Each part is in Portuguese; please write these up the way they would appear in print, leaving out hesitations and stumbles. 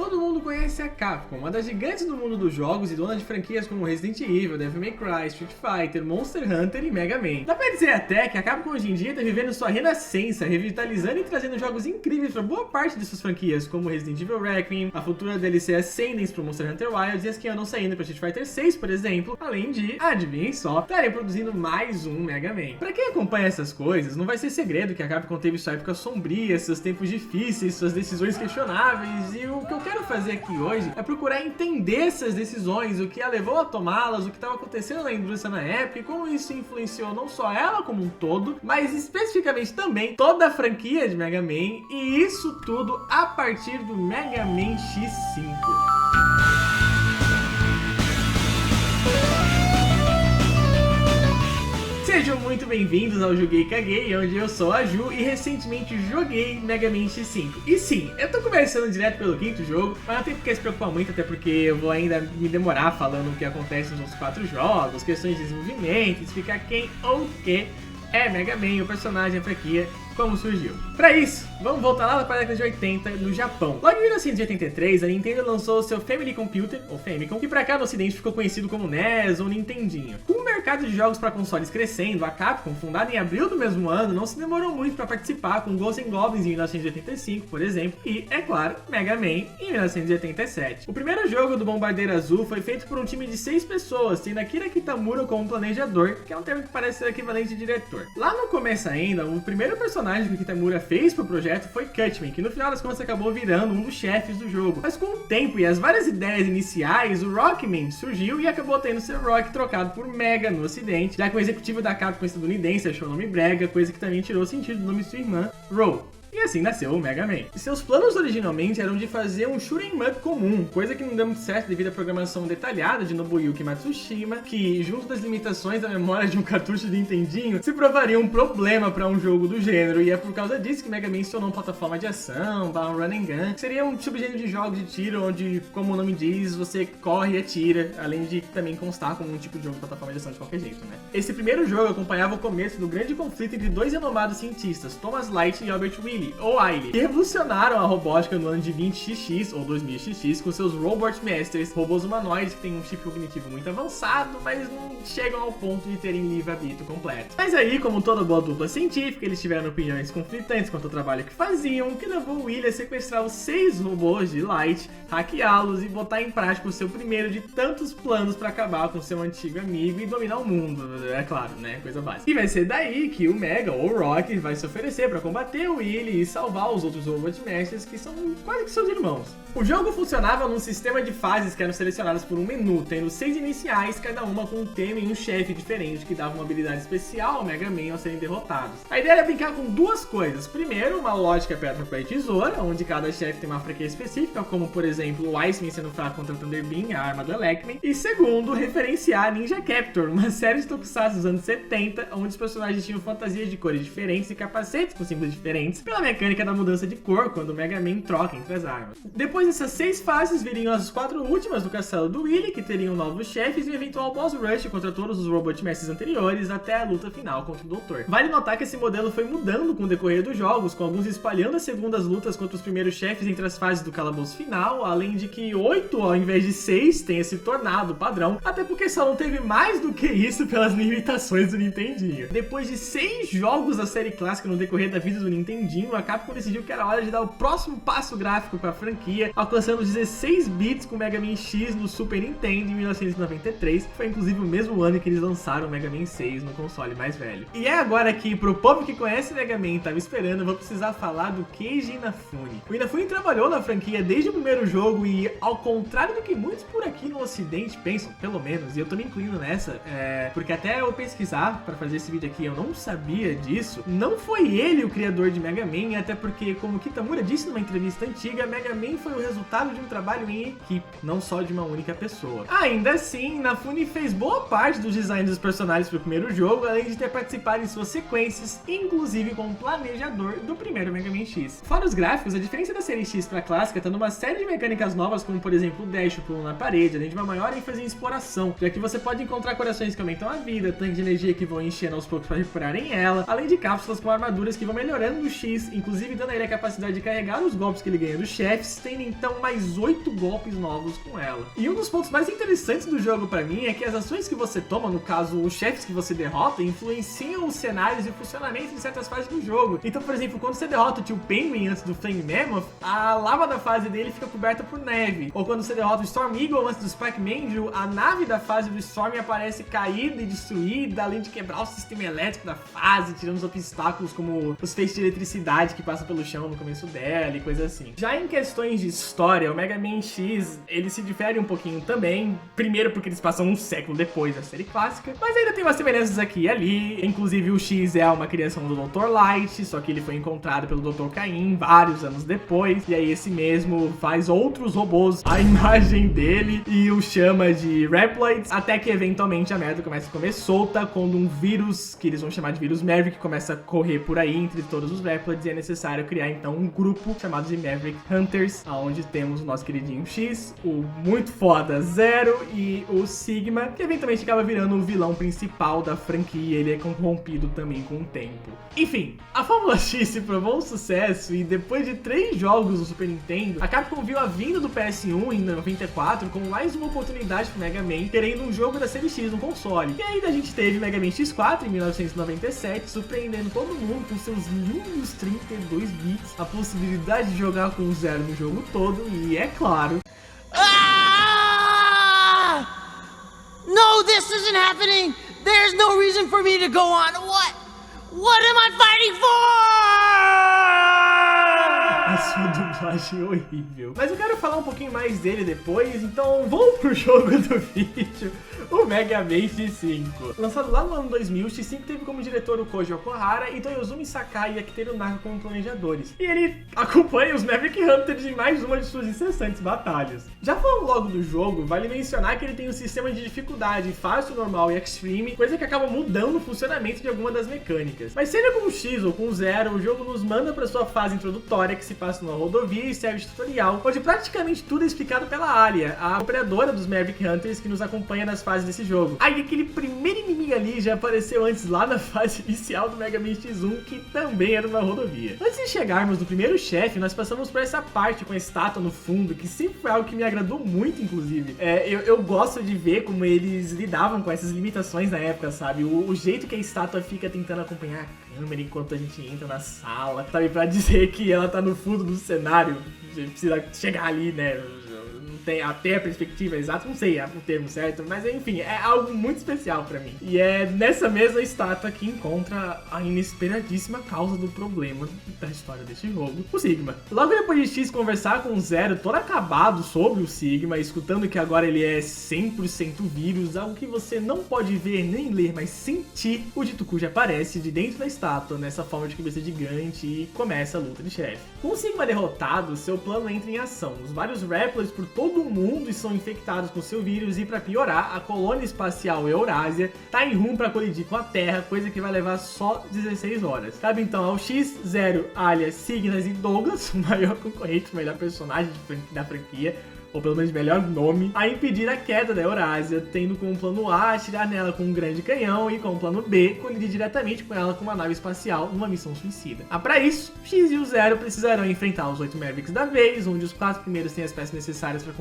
Todo mundo conhece a Capcom, uma das gigantes do mundo dos jogos e dona de franquias como Resident Evil, Devil May Cry, Street Fighter, Monster Hunter e Mega Man. Dá pra dizer até que a Capcom hoje em dia tá vivendo sua renascença, revitalizando e trazendo jogos incríveis pra boa parte de suas franquias, como Resident Evil Requiem, a futura DLC Ascendance pro Monster Hunter Wilds e as que andam saindo pra Street Fighter 6, por exemplo, além de, adivinhem só, estarem produzindo mais um Mega Man. Pra quem acompanha essas coisas, não vai ser segredo que a Capcom teve sua época sombria, seus tempos difíceis, suas decisões questionáveis, e o que eu quero fazer aqui hoje é procurar entender essas decisões, o que a levou a tomá-las, o que estava acontecendo na indústria na época e como isso influenciou não só ela como um todo, mas especificamente também toda a franquia de Mega Man, e isso tudo a partir do Mega Man X5. Sejam muito bem-vindos ao Joguei e Caguei, onde eu sou a Ju e recentemente joguei Mega Man X5. E sim, eu tô conversando direto pelo quinto jogo, mas não tem por que se preocupar muito, até porque eu vou ainda me demorar falando o que acontece nos outros 4 jogos, questões de desenvolvimento, explicar quem ou o que é Mega Man, o personagem, a franquia, como surgiu. Pra isso, vamos voltar lá para a década de 80 no Japão. Logo em 1983, a Nintendo lançou o seu Family Computer, ou Famicom, que pra cá no ocidente ficou conhecido como NES ou Nintendinho. Com o mercado de jogos para consoles crescendo, a Capcom, fundada em abril do mesmo ano, não se demorou muito para participar com Ghosts and Goblins em 1985, por exemplo, e, é claro, Mega Man em 1987. O primeiro jogo do Bombardeiro Azul foi feito por um time de 6 pessoas, tendo Akira Kitamura como planejador, que é um termo que parece ser equivalente de diretor. Lá no começo ainda, o primeiro personagem que o Kitamura fez pro projeto foi Cutman, que no final das contas acabou virando um dos chefes do jogo. Mas com o tempo e as várias ideias iniciais, o Rockman surgiu e acabou tendo seu Rock trocado por Mega no ocidente, já que o executivo da Capcom estadunidense achou o nome brega, coisa que também tirou o sentido do nome de sua irmã, Ro. E assim nasceu o Mega Man. E seus planos originalmente eram de fazer um shoot'em up comum, coisa que não deu muito certo devido à programação detalhada de Nobuyuki Matsushima, que, junto das limitações da memória de um cartucho de Nintendinho, se provaria um problema para um jogo do gênero, e é por causa disso que Mega Man se tornou uma plataforma de ação, um run and gun, que seria um subgênero de jogos de tiro onde, como o nome diz, você corre e atira, além de também constar como um tipo de jogo de plataforma de ação de qualquer jeito, né? Esse primeiro jogo acompanhava o começo do grande conflito entre dois renomados cientistas, Thomas Light e Albert Willie, ou Ailey, que revolucionaram a robótica no ano de 20XX ou 2000XX com seus Robot Masters, robôs humanoides que têm um chip cognitivo muito avançado, mas não chegam ao ponto de terem livre-arbítrio completo. Mas aí, como toda boa dupla científica, eles tiveram opiniões conflitantes quanto ao trabalho que faziam, que levou o Willie a sequestrar os 6 robôs de Light, hackeá-los e botar em prática o seu primeiro de tantos planos para acabar com seu antigo amigo e dominar o mundo, é claro, né? Coisa básica. E vai ser daí que o Mega, ou o Rock, vai se oferecer para combater o Willie e salvar os outros Robot Masters, que são quase que seus irmãos. O jogo funcionava num sistema de fases que eram selecionadas por um menu, tendo 6 iniciais, cada uma com um tema e um chefe diferente, que dava uma habilidade especial ao Mega Man ao serem derrotados. A ideia era brincar com duas coisas. Primeiro, uma lógica pedra, papel e tesoura, onde cada chefe tem uma fraqueza específica, como por exemplo o Iceman sendo fraco contra o Thunder Beam, a arma do Elecman. E segundo, referenciar Ninja Captor, uma série de tokusatsu dos anos 70, onde os personagens tinham fantasias de cores diferentes e capacetes com símbolos diferentes, pela mecânica da mudança de cor quando o Mega Man troca entre as armas. Depois dessas 6 fases viriam as 4 últimas do castelo do Willie, que teriam novos chefes e um eventual boss rush contra todos os Robot Masters anteriores até a luta final contra o Doutor. Vale notar que esse modelo foi mudando com o decorrer dos jogos, com alguns espalhando as segundas lutas contra os primeiros chefes entre as fases do calabouço final, além de que 8 ao invés de 6 tenha se tornado padrão, até porque só não teve mais do que isso pelas limitações do Nintendinho. Depois de 6 jogos da série clássica no decorrer da vida do Nintendinho, a Capcom decidiu que era hora de dar o próximo passo gráfico para a franquia, alcançando 16 bits com Mega Man X no Super Nintendo em 1993, que foi inclusive o mesmo ano em que eles lançaram o Mega Man 6 no console mais velho. E é agora que, pro povo que conhece Mega Man e tava esperando, eu vou precisar falar do Keiji Inafune. O Inafune trabalhou na franquia desde o primeiro jogo e, ao contrário do que muitos por aqui no ocidente pensam, pelo menos, e eu tô me incluindo nessa, porque até eu pesquisar para fazer esse vídeo aqui eu não sabia disso, não foi ele o criador de Mega Man, até porque, como Kitamura disse numa entrevista antiga, Mega Man foi o resultado de um trabalho em equipe, não só de uma única pessoa. Ainda assim, Inafune fez boa parte dos designs dos personagens pro primeiro jogo, além de ter participado em suas sequências, inclusive como planejador do primeiro Mega Man X. Fora os gráficos, a diferença da série X pra clássica tá numa série de mecânicas novas, como por exemplo o dash, o pulo na parede, além de uma maior ênfase em exploração, já que você pode encontrar corações que aumentam a vida, tanques de energia que vão enchendo aos poucos para recuperarem ela, além de cápsulas com armaduras que vão melhorando o X X, inclusive dando a ele a capacidade de carregar os golpes que ele ganha dos chefes, tendo então mais 8 golpes novos com ela. E um dos pontos mais interessantes do jogo pra mim é que as ações que você toma, no caso os chefes que você derrota, influenciam os cenários e o funcionamento de certas fases do jogo. Então, por exemplo, quando você derrota o tio Penguin antes do Flame Mammoth, a lava da fase dele fica coberta por neve. Ou quando você derrota o Storm Eagle antes do Spike Mandrill, a nave da fase do Storm aparece caída e destruída, além de quebrar o sistema elétrico da fase, tirando os obstáculos como os feixes de eletricidade que passam pelo chão no começo dela e coisa assim. Já em questões de história, o Mega Man X, ele se difere um pouquinho também, primeiro porque eles passam um século depois da série clássica, mas ainda tem umas semelhanças aqui e ali. Inclusive o X é uma criação do Dr. Light, só que ele foi encontrado pelo Dr. Cain vários anos depois, e aí esse mesmo faz outros robôs à imagem dele e o chama de Reploids, até que eventualmente a merda começa a comer solta quando um vírus, que eles vão chamar de vírus Maverick, começa a correr por aí entre todos os Reploids, e é necessário criar então um grupo chamado de Maverick Hunters, onde temos o nosso queridinho X, o muito foda Zero e o Sigma, que eventualmente acaba virando o vilão principal da franquia. Ele é corrompido também com o tempo. Enfim, a Fórmula X se provou um sucesso e depois de 3 jogos do Super Nintendo, a Capcom viu a vinda do PS1 em 94 como mais uma oportunidade pro Mega Man, querendo um jogo da série X no console. E ainda a gente teve Mega Man X4 em 1997, surpreendendo todo mundo com seus lindos 32 bits, a possibilidade de jogar com o Zero no jogo todo e, é claro... No, this isn't happening! There's no reason for me to go on! What am I fighting for? A sua dublagem é horrível. Mas eu quero falar um pouquinho mais dele depois, então vamos pro jogo do vídeo. O Mega Man X5. Lançado lá no ano 2000, o X5 teve como diretor o Koji Okuhara e Toyozumi Sakai e Akiteru Naka como planejadores. E ele acompanha os Maverick Hunters em mais uma de suas incessantes batalhas. Já falando logo do jogo, vale mencionar que ele tem um sistema de dificuldade fácil, normal e extreme, coisa que acaba mudando o funcionamento de alguma das mecânicas. Mas seja com o X ou com o Zero, o jogo nos manda para sua fase introdutória, que se passa numa rodovia e serve de tutorial, onde praticamente tudo é explicado pela Alia, a operadora dos Maverick Hunters que nos acompanha nas fases desse jogo. Aí aquele primeiro inimigo ali já apareceu antes lá na fase inicial do Mega Man X1, que também era uma rodovia. Antes de chegarmos no primeiro chefe, nós passamos por essa parte com a estátua no fundo, que sempre foi algo que me agradou muito, inclusive. Eu gosto de ver como eles lidavam com essas limitações na época, sabe? O jeito que a estátua fica tentando acompanhar a câmera enquanto a gente entra na sala, sabe? Pra dizer que ela tá no fundo do cenário, a gente precisa chegar ali, né? Tem até a perspectiva exata, não sei o termo certo, mas enfim, é algo muito especial pra mim. E é nessa mesma estátua que encontra a inesperadíssima causa do problema da história desse jogo, o Sigma. Logo depois de X conversar com o Zero todo acabado sobre o Sigma, escutando que agora ele é 100% vírus, algo que você não pode ver nem ler, mas sentir, o Ditukuji aparece de dentro da estátua, nessa forma de cabeça gigante, e começa a luta de chefe. Com o Sigma derrotado, seu plano entra em ação. Os vários Reploids por todo o mundo são infectados com seu vírus e, para piorar, a colônia espacial Eurásia tá em rumo para colidir com a Terra, coisa que vai levar só 16 horas. Cabe então ao X, Zero, Alia, Cygnus e Douglas, o maior concorrente, o melhor personagem da franquia, ou pelo menos melhor nome, a impedir a queda da Eurásia, tendo como plano A atirar nela com um grande canhão e como plano B colidir diretamente com ela com uma nave espacial numa missão suicida. Para isso, X e o Zero precisarão enfrentar os 8 Mavericks da vez, onde os 4 primeiros têm as peças necessárias para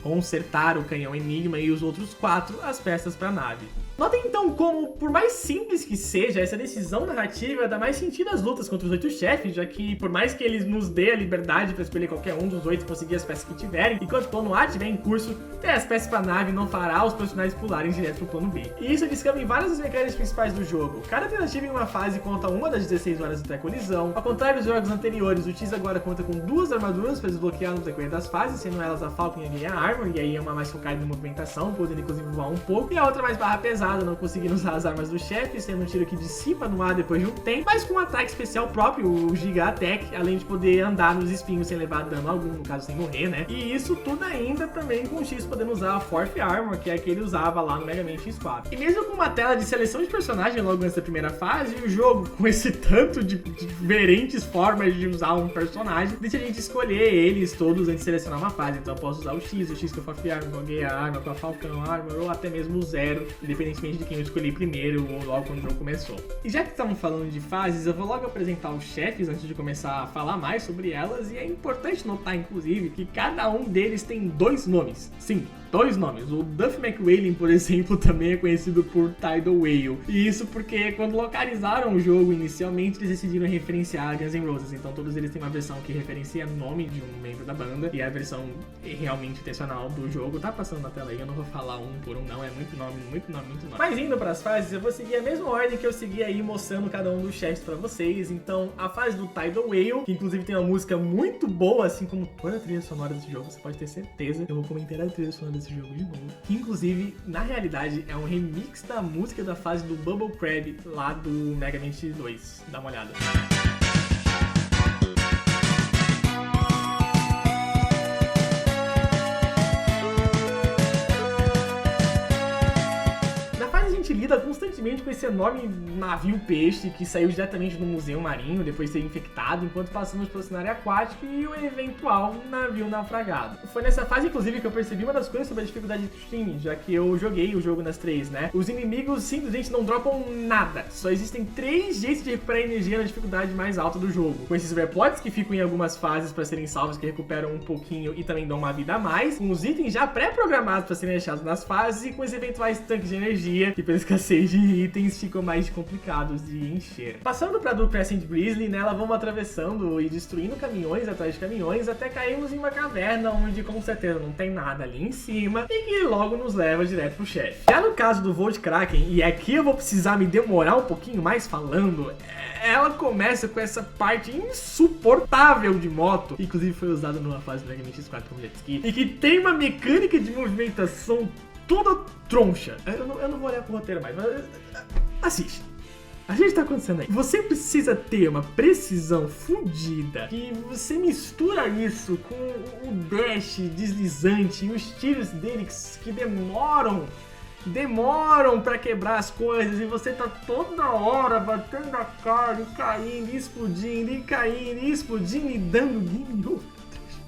consertar o canhão Enigma e os outros 4 as peças para a nave. Notem então como, por mais simples que seja, essa decisão narrativa dá mais sentido às lutas contra os 8 chefes, já que por mais que eles nos dê a liberdade para escolher qualquer um dos 8 e conseguir as peças que tiverem, enquanto o plano A estiver em curso, ter as peças para a nave não fará os personagens pularem direto pro plano B. E isso descamba em várias das mecânicas principais do jogo. Cada tentativa em uma fase conta uma das 16 horas até a colisão. Ao contrário dos jogos anteriores, o X agora conta com 2 armaduras para desbloquear no decorrer das fases, sendo elas a Falcon e a Guia Armor, e aí é uma mais focada em movimentação, podendo inclusive voar um pouco, e a outra mais barra pesada, não conseguindo usar as armas do chefe, sendo um tiro que dissipa no ar depois de um tempo, mas com um ataque especial próprio, o Giga Attack, além de poder andar nos espinhos sem levar dano algum, no caso sem morrer, né? E isso tudo ainda também com o X podendo usar a Fourth Armor, que é a que ele usava lá no Mega Man X4. E mesmo com uma tela de seleção de personagem logo antes da primeira fase, o jogo, com esse tanto de diferentes formas de usar um personagem, deixa a gente escolher eles todos antes de selecionar uma fase. Então eu posso usar o X com a Fourth Armor, com a Guia Armor, com a Falcon Armor, ou até mesmo o Zero, independente independentemente de quem eu escolhi primeiro ou logo quando o jogo começou. E já que estamos falando de fases, eu vou logo apresentar os chefes antes de começar a falar mais sobre elas, e é importante notar, inclusive, que cada um deles tem 2 nomes. Sim, 2 nomes. O Duff McWhaley, por exemplo, também é conhecido por Tidal Whale. E isso porque quando localizaram o jogo inicialmente, eles decidiram referenciar Guns N' Roses. Então todos eles têm uma versão que referencia o nome de um membro da banda, e a versão realmente intencional do jogo tá passando na tela aí. Eu não vou falar um por um não, é muito nome, muito nome, muito nome. Mas indo pras fases, eu vou seguir a mesma ordem que eu segui aí, mostrando cada um dos chefes pra vocês. Então a fase do Tidal Whale, que inclusive tem uma música muito boa, assim como toda a trilha sonora desse jogo, você pode ter certeza. Eu vou comentar a trilha sonora desse jogo de novo, que inclusive, na realidade, é um remix da música da fase do Bubble Crab lá do Mega Man X2. Dá uma olhada. Lida constantemente com esse enorme navio peixe que saiu diretamente do museu marinho depois de ser infectado, enquanto passamos pelo cenário aquático e o eventual navio naufragado. Foi nessa fase, inclusive, que eu percebi uma das coisas sobre a dificuldade de streaming, já que eu joguei o jogo nas 3, né? Os inimigos simplesmente não dropam nada, só existem 3 jeitos de recuperar energia na dificuldade mais alta do jogo, com esses replots que ficam em algumas fases para serem salvos, que recuperam um pouquinho e também dão uma vida a mais, com os itens já pré-programados para serem achados nas fases e com os eventuais tanques de energia, que pela escassez de itens ficam mais complicados de encher. Passando para do Crescent Grizzly, nela vamos atravessando e destruindo caminhões atrás de caminhões até cairmos em uma caverna onde com certeza não tem nada ali em cima e que logo nos leva direto pro chefe. Já no caso do Volt Kraken, e aqui eu vou precisar me demorar um pouquinho mais falando, ela começa com essa parte insuportável de moto, que inclusive foi usada numa fase do Mega Man X4 como jet ski, e que tem uma mecânica de movimentação toda troncha. Eu não vou olhar pro roteiro mais, mas assiste. A gente tá acontecendo aí. Você precisa ter uma precisão fodida, que você mistura isso com o dash deslizante e os tiros dele que demoram pra quebrar as coisas, e você tá toda hora batendo na cara e caindo, e explodindo, e caindo, e explodindo, e dando game over.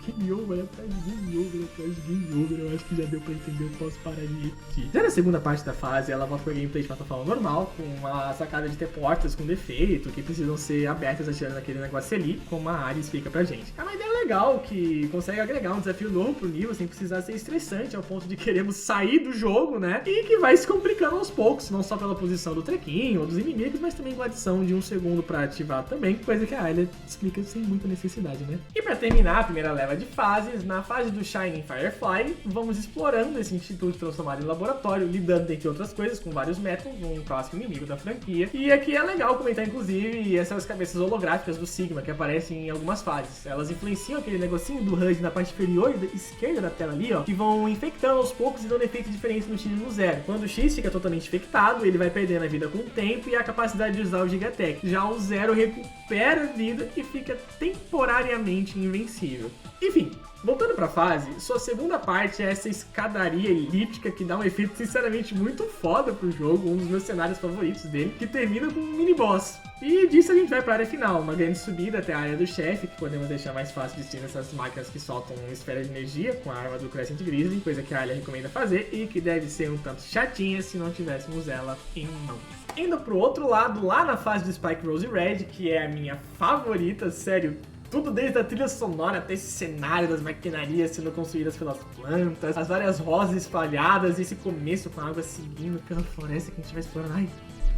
Game over atrás de game over atrás de game over. Eu acho que já deu pra entender, eu posso parar de repetir. Já na segunda parte da fase, ela volta pro gameplay de plataforma normal, com uma sacada de ter portas com defeito, que precisam ser abertas atirando naquele negócio ali, como a área explica pra gente. É uma ideia legal, que consegue agregar um desafio novo pro nível, sem precisar ser estressante, ao ponto de queremos sair do jogo, né? E que vai se complicando aos poucos, não só pela posição do trequinho ou dos inimigos, mas também com a adição de um segundo pra ativar também, coisa que a Ayla explica sem muita necessidade, né? E pra terminar a primeira leva de fases, na fase do Shining Firefly, vamos explorando esse instituto transformado em laboratório, lidando, entre outras coisas, com vários métodos, um clássico inimigo da franquia. E aqui é legal comentar, inclusive, essas cabeças holográficas do Sigma, que aparecem em algumas fases. Elas influenciam aquele negocinho do HUD na parte inferior esquerda da tela ali, ó, que vão infectando aos poucos e dando efeito diferente no X e no zero. Quando o X fica totalmente infectado, ele vai perdendo a vida com o tempo e a capacidade de usar o Gigatech. Já o zero recupera a vida e fica temporariamente invencível. Enfim, voltando pra fase, sua segunda parte é essa escadaria elíptica que dá um efeito sinceramente muito foda pro jogo, um dos meus cenários favoritos dele, que termina com um mini-boss. E disso a gente vai pra área final, uma grande subida até a área do chefe, que podemos deixar mais fácil de destruir essas máquinas que soltam uma esfera de energia com a arma do Crescent Grizzly, coisa que a Ayla recomenda fazer e que deve ser um tanto chatinha se não tivéssemos ela em mãos. Indo pro outro lado, lá na fase do Spike Rose Red, que é a minha favorita, sério, tudo desde a trilha sonora até esse cenário das maquinarias sendo construídas pelas plantas, as várias rosas espalhadas, esse começo com a água seguindo pela floresta que a gente vai explorando.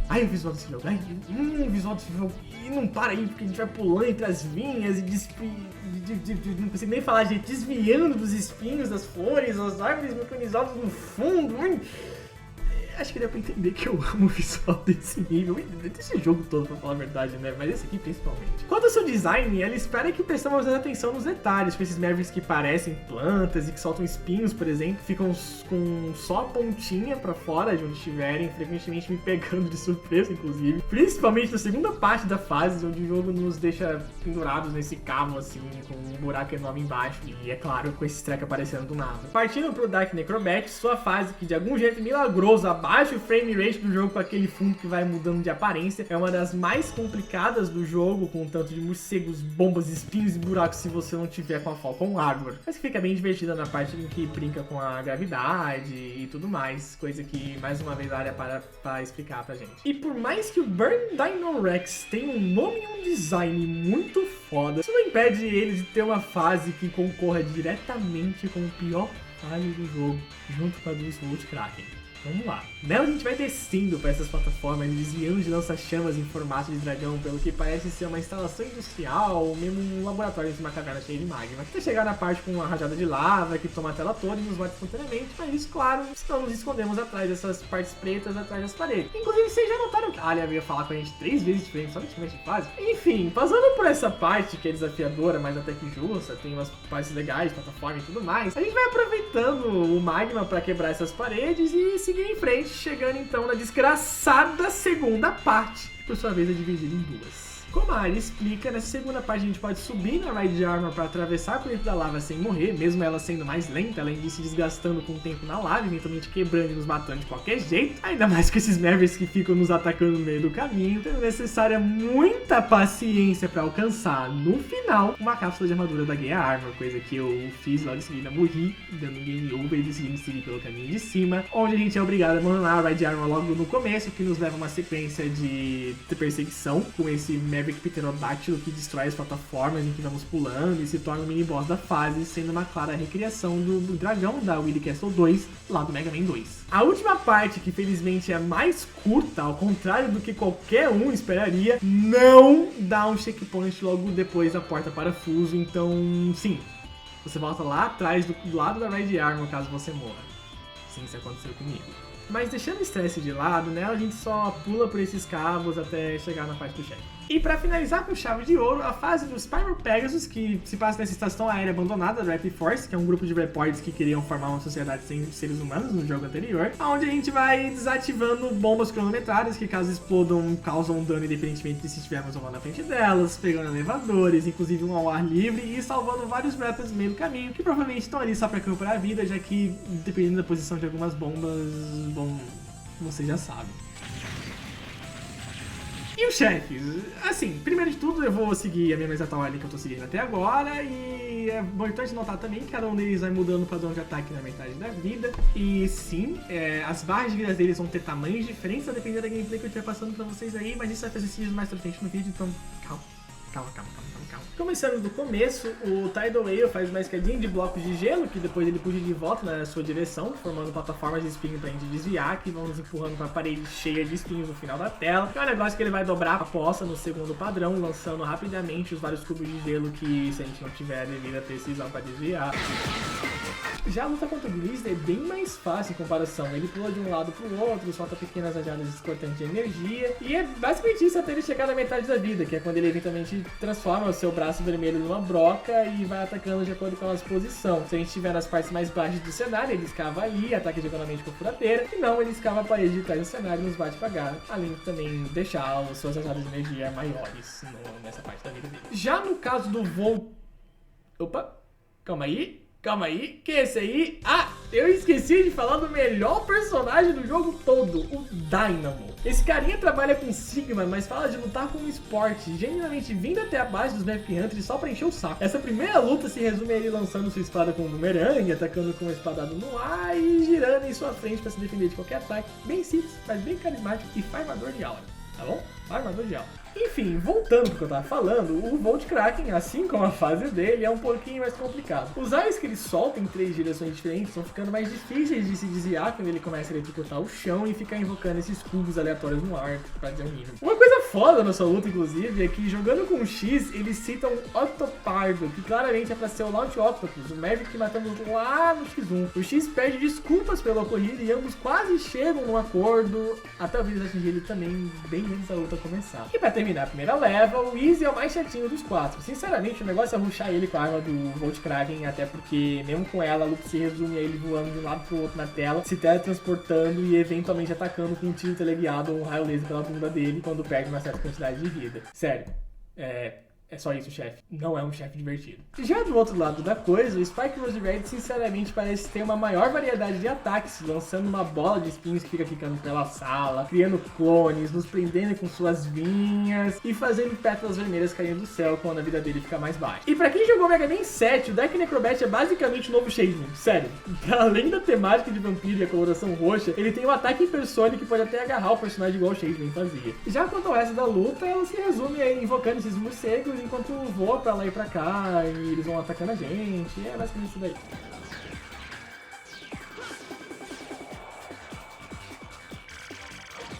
Ai, o visual desse jogo, o visual desse jogo. E não para aí, porque a gente vai pulando entre as vinhas e não consigo nem falar, gente, desviando dos espinhos das flores, as árvores mecanizadas no fundo. Acho que dá pra entender que eu amo o visual desse nível, desse jogo todo, pra falar a verdade, né? Mas esse aqui principalmente. Quanto ao seu design, ela espera que prestemos mais atenção nos detalhes, com esses Mavericks que parecem plantas e que soltam espinhos, por exemplo, ficam com só a pontinha pra fora de onde estiverem, frequentemente me pegando de surpresa, inclusive. Principalmente na segunda parte da fase, onde o jogo nos deixa pendurados nesse cabo, assim, com um buraco enorme embaixo, e é claro, com esse treco aparecendo do nada. Partindo pro Dark Necrobat, sua fase que de algum jeito milagroso abate baixo o frame rate do jogo com aquele fundo que vai mudando de aparência. É uma das mais complicadas do jogo, com um tanto de morcegos, bombas, espinhos e buracos se você não tiver com a Falcon Armor. Mas que fica bem divertida na parte em que brinca com a gravidade e tudo mais, coisa que mais uma vez a área para explicar pra gente. E por mais que o Burn Dino Rex tenha um nome e um design muito foda, isso não impede ele de ter uma fase que concorra diretamente com o pior fase do jogo, junto com a do Volt Kraken. Vamos lá. Nela a gente vai descendo para essas plataformas, desviando de lança-chamas em formato de dragão, pelo que parece ser uma instalação industrial, ou mesmo um laboratório de uma caverna cheia de magma. Até chegar na parte com uma rajada de lava que toma a tela toda e nos mata espontaneamente, mas isso, claro, não nos escondemos atrás dessas partes pretas atrás das paredes. Inclusive, vocês já notaram que a Alia veio falar com a gente 3 vezes diferente só nesse de fase? Enfim, passando por essa parte que é desafiadora, mas até que justa, tem umas partes legais, plataforma e tudo mais, a gente vai aproveitando o magma para quebrar essas paredes e seguir em frente, chegando então na desgraçada segunda parte, que por sua vez é dividida em duas. Como a área explica, nessa segunda parte a gente pode subir na Ride Armor para atravessar por dentro da lava sem morrer, mesmo ela sendo mais lenta, além de se desgastando com o tempo na lava, eventualmente quebrando e nos matando de qualquer jeito, ainda mais com esses Mavericks que ficam nos atacando no meio do caminho, tendo necessária muita paciência para alcançar, no final, uma cápsula de armadura da Gaia Armor, coisa que eu fiz logo em seguida, morri, dando um game over e decidi me seguir pelo caminho de cima, onde a gente é obrigado a abandonar a Ride Armor logo no começo, que nos leva a uma sequência de perseguição com esse Maverick Pterodáctilo que destrói as plataformas em que vamos pulando e se torna o mini-boss da fase, sendo uma clara recriação do dragão da Willy Castle 2, lá do Mega Man 2. A última parte, que felizmente é mais curta, ao contrário do que qualquer um esperaria, não dá um checkpoint logo depois da porta parafuso, então sim, você volta lá atrás do lado da Ride Armor caso você morra. Sim, isso aconteceu comigo. Mas deixando o estresse de lado, né, a gente só pula por esses cabos até chegar na parte do chefe. E pra finalizar com chave de ouro, a fase dos Spyro Pegasus, que se passa nessa estação aérea abandonada da Rapid Force, que é um grupo de reporters que queriam formar uma sociedade sem seres humanos no jogo anterior, onde a gente vai desativando bombas cronometradas que, caso explodam, causam dano independentemente de se estivermos ou não na frente delas, pegando elevadores, inclusive um ao ar livre, e salvando vários rappers no meio do caminho, que provavelmente estão ali só pra campear a vida, já que, dependendo da posição de algumas bombas, bom, você já sabe. E os chefes? Assim, primeiro de tudo eu vou seguir a minha exata ordem que eu tô seguindo até agora, e é importante notar também que cada um deles vai mudando o padrão de ataque na metade da vida. E sim, as barras de vida deles vão ter tamanhos diferentes a depender da gameplay que eu estiver passando pra vocês aí, mas isso vai fazer sentido mais pra frente no vídeo, então calma. Começando do começo, o Tidal Whale faz uma escadinha de blocos de gelo, que depois ele puxa de volta na sua direção, formando plataformas de espinho pra gente desviar, que vão nos empurrando pra parede cheia de espinhos no final da tela. É um negócio que ele vai dobrar a poça no segundo padrão, lançando rapidamente os vários cubos de gelo que, se a gente não tiver a devida precisão pra desviar. Já a luta contra o Grizzly é bem mais fácil em comparação. Ele pula de um lado pro outro, solta pequenas rajadas cortantes de energia, e é basicamente isso até ele chegar na metade da vida, que é quando ele eventualmente transforma o seu braço vermelho numa broca e vai atacando de acordo com a posição. Se a gente estiver nas partes mais baixas do cenário, ele escava ali, ataca diagonalmente com a furadeira, e não, ele escava a parede de trás do cenário e nos bate devagar, além de também deixar as suas rajadas de energia maiores nessa parte da vida dele. Já no caso do voo... Opa, calma aí, que esse aí... Ah, eu esqueci de falar do melhor personagem do jogo todo, o Dynamo. Esse carinha trabalha com Sigma, mas fala de lutar com um esporte, genuinamente vindo até a base dos Maverick Hunters só pra encher o saco. Essa primeira luta se resume a ele lançando sua espada com um bumerangue, atacando com uma espadada no ar e girando em sua frente pra se defender de qualquer ataque. Bem simples, mas bem carismático e farmador de aura, tá bom? Farmador de aura. Enfim, voltando pro que eu tava falando, o Volt Kraken, assim como a fase dele, é um pouquinho mais complicado. Os raios que ele solta em 3 direções diferentes vão ficando mais difíceis de se desviar quando ele começa a eletrocutar o chão e ficar invocando esses cubos aleatórios no ar pra dizer um nível. Uma coisa foda nessa luta, inclusive, é que jogando com o X, eles citam o Octopardo, que claramente é pra ser o Launch Octopus, o Maverick que matamos lá no X1. O X pede desculpas pelo ocorrido e ambos quase chegam num acordo, até o vídeo atingir ele também bem antes da luta começar. E pra terminar a primeira leva, o Easy é o mais chatinho dos 4. Sinceramente, o negócio é rushar ele com a arma do Volt Kraken, até porque, mesmo com ela, a luta se resume a ele voando de um lado pro outro na tela, se teletransportando e eventualmente atacando com um tiro teleguiado ou um raio laser pela bunda dele quando perde uma certa quantidade de vida. Sério, É só isso, chefe. Não é um chefe divertido. Já do outro lado da coisa, o Spike Rose Red sinceramente parece ter uma maior variedade de ataques, lançando uma bola de espinhos que fica ficando pela sala, criando clones, nos prendendo com suas vinhas e fazendo pétalas vermelhas caindo do céu quando a vida dele fica mais baixa. E pra quem jogou Mega Man 7, o deck Necrobat é basicamente o novo Shademan. Sério, pra além da temática de vampiro e a coloração roxa, ele tem um ataque hipersônico que pode até agarrar o personagem igual o Shademan fazia. Já quanto ao resto da luta, ela se resume a invocando esses morcegos enquanto voa pra lá e pra cá, e eles vão atacando a gente, é basicamente isso daí.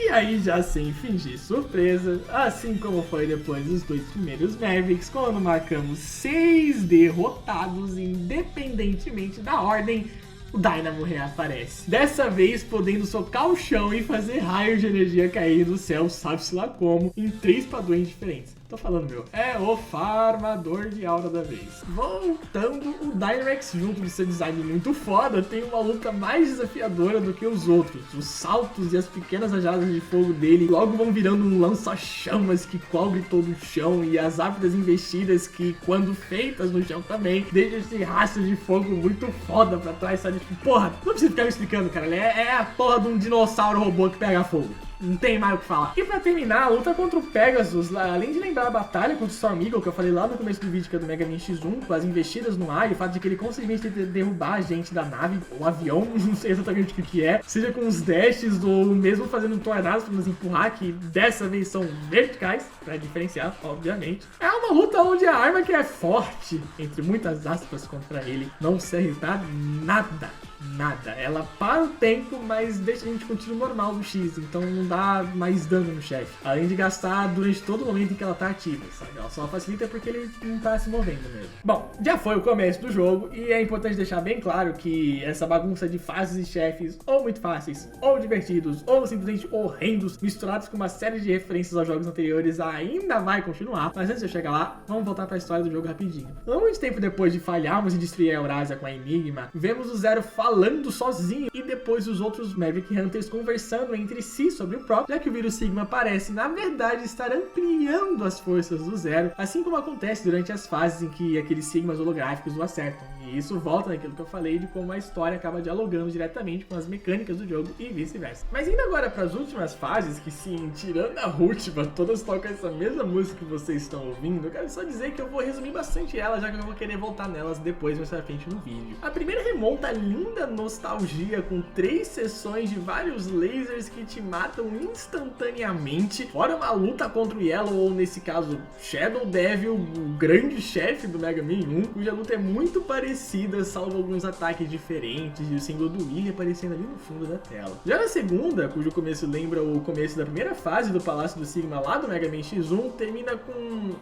E aí, já sem fingir surpresa, assim como foi depois dos 2 primeiros Mavericks, quando marcamos 6 derrotados independentemente da ordem, o Dynamo reaparece. Dessa vez podendo socar o chão e fazer raios de energia cair do céu, sabe-se lá como, em 3 padrões diferentes. Tô falando, meu, é o farmador de aura da vez. Voltando, o Dynamax, junto de seu design muito foda, tem uma luta mais desafiadora do que os outros. Os saltos e as pequenas rajadas de fogo dele logo vão virando um lança-chamas que cobre todo o chão, e as rápidas investidas que, quando feitas no chão também, deixam esse rastro de fogo muito foda pra trás, sabe? Tipo, porra, não precisa ficar me explicando, cara. É a porra de um dinossauro robô que pega fogo. Não tem mais o que falar. E pra terminar, a luta contra o Pegasus, além de lembrar a batalha contra o Storm Eagle, que eu falei lá no começo do vídeo, que é do Mega Man X1, com as investidas no ar, e o fato de que ele conseguiu derrubar a gente da nave, ou avião, não sei exatamente o que é, seja com os dashes, ou mesmo fazendo tornados pra nos empurrar, que dessa vez são verticais, pra diferenciar, obviamente. É uma luta onde a arma que é forte, entre muitas aspas, contra ele, não serve pra nada. Nada. Ela para o tempo, mas deixa a gente com o tiro normal do X, então não dá mais dano no chefe. Além de gastar durante todo o momento em que ela tá ativa, sabe? Ela só facilita porque ele não tá se movendo mesmo. Bom, já foi o começo do jogo e é importante deixar bem claro que essa bagunça de fases e chefes, ou muito fáceis, ou divertidos, ou simplesmente horrendos, misturados com uma série de referências aos jogos anteriores, ainda vai continuar. Mas antes de eu chegar lá, vamos voltar pra história do jogo rapidinho. Não muito tempo depois de falharmos em destruir a Eurasia com a Enigma, vemos o Zero falando sozinho e depois os outros Maverick Hunters conversando entre si sobre o próprio, já que o vírus Sigma parece, na verdade, estar ampliando as forças do Zero, assim como acontece durante as fases em que aqueles Sigmas holográficos o acertam. E isso volta naquilo que eu falei de como a história acaba dialogando diretamente com as mecânicas do jogo e vice-versa. Mas indo agora para as últimas fases, que sim, tirando a última, todas tocam essa mesma música que vocês estão ouvindo, eu quero só dizer que eu vou resumir bastante ela, já que eu vou querer voltar nelas depois mais pra frente no vídeo. A primeira remonta a linda nostalgia com 3 sessões de vários lasers que te matam instantaneamente, fora uma luta contra o Yellow, ou nesse caso Shadow Devil, o grande chefe do Mega Man 1, cuja luta é muito parecida, salvo alguns ataques diferentes e o símbolo do Willy aparecendo ali no fundo da tela. Já na segunda, cujo começo lembra o começo da primeira fase do Palácio do Sigma lá do Mega Man X1, termina com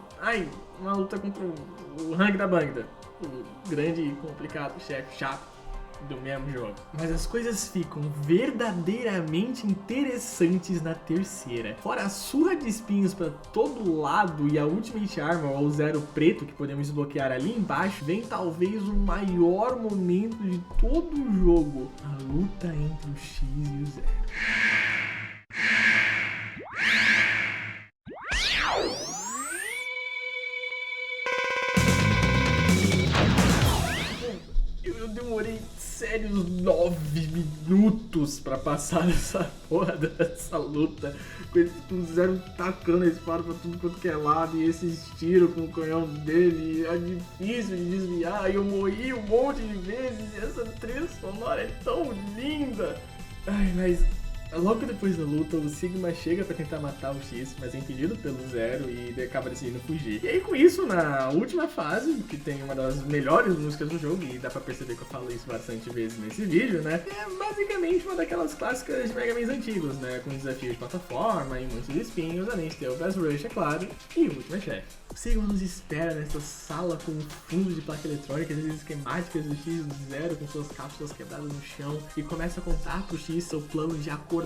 uma luta contra o Hang da Bangda, o grande e complicado chefe chato do mesmo jogo. Mas as coisas ficam verdadeiramente interessantes na terceira. Fora a surra de espinhos pra todo lado e a Ultimate Armor, ou Zero preto, que podemos desbloquear ali embaixo, vem talvez o maior momento de todo o jogo: a luta entre o X e o Zero. Eu demorei sérios 9 minutos pra passar essa porra dessa luta, com o Zero tacando a espada pra tudo quanto que é lado, e esses tiros com o canhão dele, é difícil de desviar, e eu morri um monte de vezes, e essa trilha sonora é tão linda. Ai, mas logo depois da luta, o Sigma chega pra tentar matar o X, mas é impedido pelo Zero e ele acaba decidindo fugir. E aí com isso, na última fase, que tem uma das melhores músicas do jogo, e dá pra perceber que eu falo isso bastante vezes nesse vídeo, né? É basicamente uma daquelas clássicas de Mega Man antigos, né? Com desafios de plataforma e muitos espinhos, além de ter o Bass Rush, é claro, e o último chefe. O Sigma nos espera nessa sala com fundo de placa eletrônica, as esquemáticas do X e do Zero com suas cápsulas quebradas no chão, e começa a contar pro X seu plano de acordar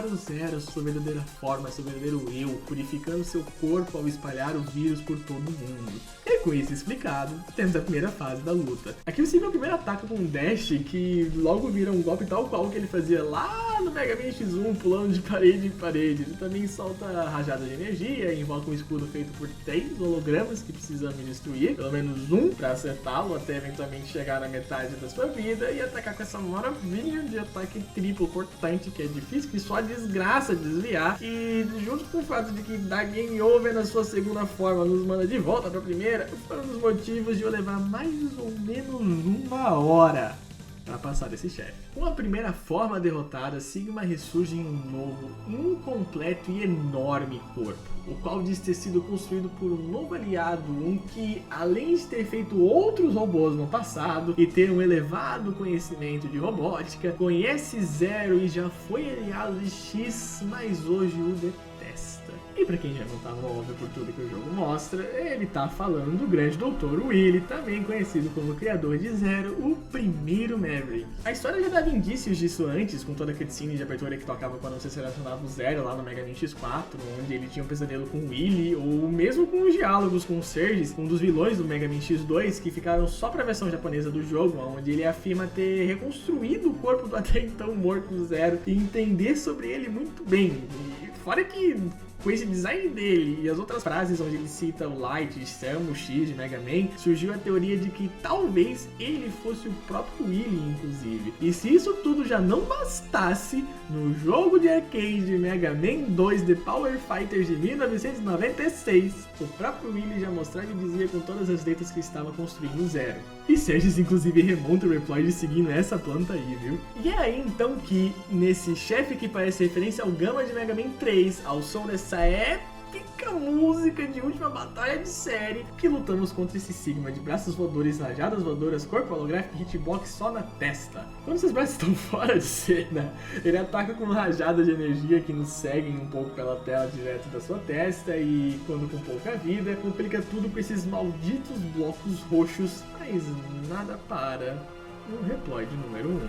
o Zero, sua verdadeira forma, seu verdadeiro eu, purificando seu corpo ao espalhar o vírus por todo mundo. E com isso explicado, temos a primeira fase da luta. Aqui o Sigma primeiro ataca com um dash que logo vira um golpe tal qual que ele fazia lá no Mega Man X1, pulando de parede em parede. Ele também solta rajada de energia e invoca um escudo feito por 3 hologramas que precisamos destruir, pelo menos um, pra acertá-lo até eventualmente chegar na metade da sua vida e atacar com essa maravilha de ataque triplo cortante que é difícil, que só desgraça desviar, e junto com o fato de que dá game over na sua segunda forma nos manda de volta pra primeira, foi um dos motivos de eu levar mais ou menos 1 hora para passar desse chefe. Com a primeira forma derrotada, Sigma ressurge em um novo, incompleto e enorme corpo, o qual diz ter sido construído por um novo aliado, um que, além de ter feito outros robôs no passado e ter um elevado conhecimento de robótica, conhece Zero e já foi aliado de X, mas hoje o detesta. E pra quem já não tava óbvio por tudo que o jogo mostra, ele tá falando do grande Dr. Wily, também conhecido como criador de Zero, o primeiro Maverick. A história já dava indícios disso antes, com toda a cutscene de abertura que tocava quando você selecionava o Zero lá no Mega Man X4, onde ele tinha um pesadelo com o Wily, ou mesmo com os diálogos com o Surge, um dos vilões do Mega Man X2, que ficaram só pra versão japonesa do jogo, onde ele afirma ter reconstruído o corpo do até então morto Zero e entender sobre ele muito bem. E fora que com esse design dele e as outras frases onde ele cita o Light, Samus, X de Mega Man, surgiu a teoria de que talvez ele fosse o próprio Wily, inclusive. E se isso tudo já não bastasse, no jogo de arcade Mega Man 2 The Power Fighters de 1996, o próprio Wily já mostrava e dizia com todas as letras que estava construindo Zero. E Serges inclusive remonta o Reploid seguindo essa planta aí, viu? E é aí então que, nesse chefe que parece referência ao Gama de Mega Man 3, ao som dessa épica música de última batalha de série, que lutamos contra esse Sigma de braços voadores, rajadas voadoras, corpo holográfico e hitbox só na testa. Quando seus braços estão fora de cena, ele ataca com rajadas de energia que nos seguem um pouco pela tela direto da sua testa e, quando com pouca vida, complica tudo com esses malditos blocos roxos, mas nada para o Reploid número 1.